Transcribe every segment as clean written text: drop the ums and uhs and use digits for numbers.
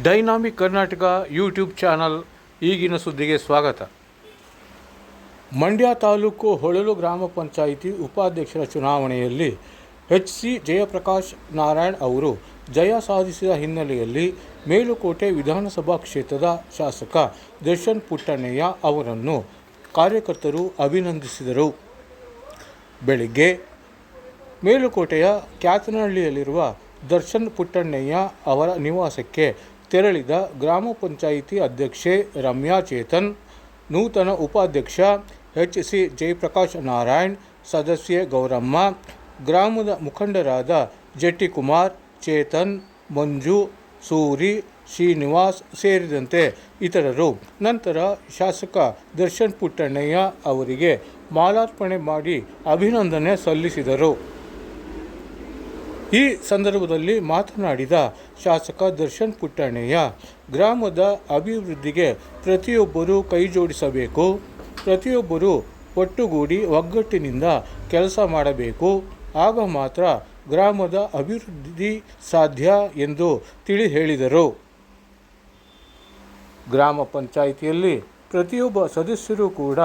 Dynamic Karnataka YouTube channel ಈಗಿನ ಸುದ್ದಿಗೆ ಸ್ವಾಗತ. ಮಂಡ್ಯ ತಾಲೂಕು ಹೊಳಲು ಗ್ರಾಮ ಪಂಚಾಯಿತಿ ಉಪಾಧ್ಯಕ್ಷರ ಚುನಾವಣೆಯಲ್ಲಿ ಎಚ್.ಸಿ. ಜಯಪ್ರಕಾಶ್ ನಾರಾಯಣ್ ಅವರು ಜಯ ಸಾಧಿಸಿದ ಹಿನ್ನೆಲೆಯಲ್ಲಿ ಮೇಲುಕೋಟೆ ವಿಧಾನಸಭಾ ಕ್ಷೇತ್ರದ ಶಾಸಕ ದರ್ಶನ್ ಪುಟ್ಟಣ್ಣಯ್ಯ ಅವರನ್ನು ಕಾರ್ಯಕರ್ತರು ಅಭಿನಂದಿಸಿದರು. ಬೆಳಿಗ್ಗೆ ಮೇಲುಕೋಟೆಯ ಕ್ಯಾತನಹಳ್ಳಿಯಲ್ಲಿರುವ ದರ್ಶನ್ ಪುಟ್ಟಣ್ಣಯ್ಯ ಅವರ ನಿವಾಸಕ್ಕೆ ತೆರಳಿದ ಗ್ರಾಮ ಪಂಚಾಯಿತಿ ಅಧ್ಯಕ್ಷೆ ರಮ್ಯಾ ಚೇತನ್, ನೂತನ ಉಪಾಧ್ಯಕ್ಷ ಎಚ್.ಸಿ. ಜಯಪ್ರಕಾಶ್ ನಾರಾಯಣ್, ಸದಸ್ಯೆ ಗೌರಮ್ಮ, ಗ್ರಾಮದ ಮುಖಂಡರಾದ ಜೆಟ್ಟಿಕುಮಾರ್, ಚೇತನ್, ಮಂಜು, ಸೂರಿ, ಶ್ರೀನಿವಾಸ್ ಸೇರಿದಂತೆ ಇತರರು ನಂತರ ಶಾಸಕ ದರ್ಶನ್ ಪುಟ್ಟಣ್ಣಯ್ಯ ಅವರಿಗೆ ಮಾಲಾರ್ಪಣೆ ಮಾಡಿ ಅಭಿನಂದನೆ ಸಲ್ಲಿಸಿದರು. ಈ ಸಂದರ್ಭದಲ್ಲಿ ಮಾತನಾಡಿದ ಶಾಸಕ ದರ್ಶನ್ ಪುಟ್ಟಣ್ಣಯ್ಯ, ಗ್ರಾಮದ ಅಭಿವೃದ್ಧಿಗೆ ಪ್ರತಿಯೊಬ್ಬರೂ ಕೈಜೋಡಿಸಬೇಕು, ಪ್ರತಿಯೊಬ್ಬರೂ ಒಟ್ಟುಗೂಡಿ ಒಗ್ಗಟ್ಟಿನಿಂದ ಕೆಲಸ ಮಾಡಬೇಕು, ಆಗ ಮಾತ್ರ ಗ್ರಾಮದ ಅಭಿವೃದ್ಧಿ ಸಾಧ್ಯ ಎಂದು ತಿಳಿ ಹೇಳಿದರು. ಗ್ರಾಮ ಪಂಚಾಯಿತಿಯಲ್ಲಿ ಪ್ರತಿಯೊಬ್ಬ ಸದಸ್ಯರು ಕೂಡ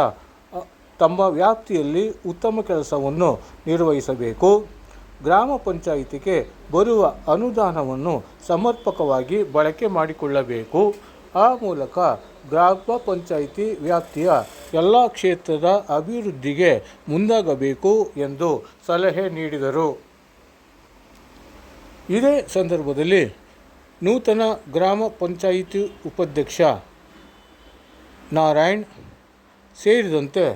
ತಮ್ಮ ವ್ಯಾಪ್ತಿಯಲ್ಲಿ ಉತ್ತಮ ಕೆಲಸವನ್ನು ನಿರ್ವಹಿಸಬೇಕು. ಗ್ರಾಮ ಪಂಚಾಯಿತಿಗೆ ಬರುವ ಅನುದಾನವನ್ನು ಸಮರ್ಪಕವಾಗಿ ಬಳಕೆ ಮಾಡಿಕೊಳ್ಳಬೇಕು. ಆ ಮೂಲಕ ಗ್ರಾಮ ಪಂಚಾಯಿತಿ ವ್ಯಾಪ್ತಿಯ ಎಲ್ಲ ಕ್ಷೇತ್ರದ ಅಭಿವೃದ್ಧಿಗೆ ಮುಂದಾಗಬೇಕು ಎಂದು ಸಲಹೆ ನೀಡಿದರು. ಇದೇ ಸಂದರ್ಭದಲ್ಲಿ ನೂತನ ಗ್ರಾಮ ಪಂಚಾಯಿತಿ ಉಪಾಧ್ಯಕ್ಷ ನಾರಾಯಣ್ ಸೇರಿದಂತೆ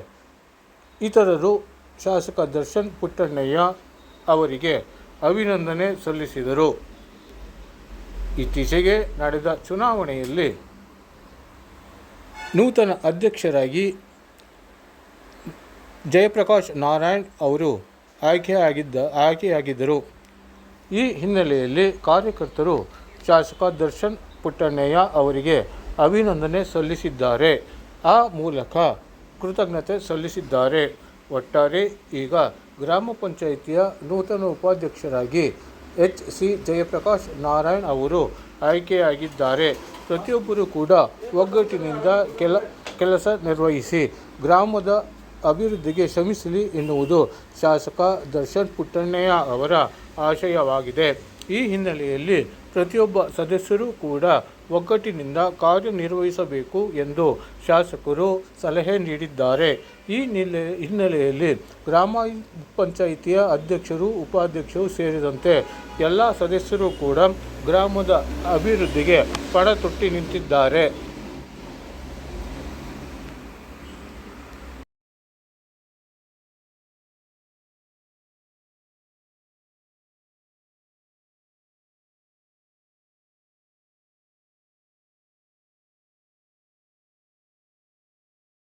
ಇತರರು ಶಾಸಕ ದರ್ಶನ್ ಪುಟ್ಟಣ್ಣಯ್ಯ ಅವರಿಗೆ ಅಭಿನಂದನೆ ಸಲ್ಲಿಸಿದರು. ಇತ್ತೀಚೆಗೆ ನಡೆದ ಚುನಾವಣೆಯಲ್ಲಿ ನೂತನ ಅಧ್ಯಕ್ಷರಾಗಿ ಜಯಪ್ರಕಾಶ್ ನಾರಾಯಣ್ ಅವರು ಆಯ್ಕೆಯಾಗಿದ್ದರು. ಈ ಹಿನ್ನೆಲೆಯಲ್ಲಿ ಕಾರ್ಯಕರ್ತರು ಶಾಸಕ ದರ್ಶನ್ ಪುಟ್ಟಣ್ಣಯ್ಯ ಅವರಿಗೆ ಅಭಿನಂದನೆ ಸಲ್ಲಿಸಿದ್ದಾರೆ. ಆ ಮೂಲಕ ಕೃತಜ್ಞತೆ ಸಲ್ಲಿಸಿದ್ದಾರೆ. ಒಟ್ಟಾರೆ ಈಗ ಗ್ರಾಮ ಪಂಚಾಯಿತಿಯ ನೂತನ ಉಪಾಧ್ಯಕ್ಷರಾಗಿ ಎಚ್.ಸಿ. ಜಯಪ್ರಕಾಶ್ ನಾರಾಯಣ್ ಅವರು ಆಯ್ಕೆಯಾಗಿದ್ದಾರೆ. ಪ್ರತಿಯೊಬ್ಬರೂ ಕೂಡ ಒಗ್ಗಟ್ಟಿನಿಂದ ಕೆಲಸ ನಿರ್ವಹಿಸಿ ಗ್ರಾಮದ ಅಭಿವೃದ್ಧಿಗೆ ಶ್ರಮಿಸಲಿ ಎನ್ನುವುದು ಶಾಸಕ ದರ್ಶನ್ ಪುಟ್ಟಣ್ಣಯ್ಯ ಅವರ ಆಶಯವಾಗಿದೆ. ಈ ಹಿನ್ನೆಲೆಯಲ್ಲಿ ಪ್ರತಿಯೊಬ್ಬ ಸದಸ್ಯರು ಕೂಡ ಒಗ್ಗಟ್ಟಿನಿಂದ ಕಾರ್ಯನಿರ್ವಹಿಸಬೇಕು ಎಂದು ಶಾಸಕರು ಸಲಹೆ ನೀಡಿದ್ದಾರೆ. ಈ ಹಿನ್ನೆಲೆಯಲ್ಲಿ ಗ್ರಾಮ ಪಂಚಾಯಿತಿಯ ಅಧ್ಯಕ್ಷರು, ಉಪಾಧ್ಯಕ್ಷರು ಸೇರಿದಂತೆ ಎಲ್ಲ ಸದಸ್ಯರು ಕೂಡ ಗ್ರಾಮದ ಅಭಿವೃದ್ಧಿಗೆ ಪಣ ತೊಟ್ಟಿ ನಿಂತಿದ್ದಾರೆ.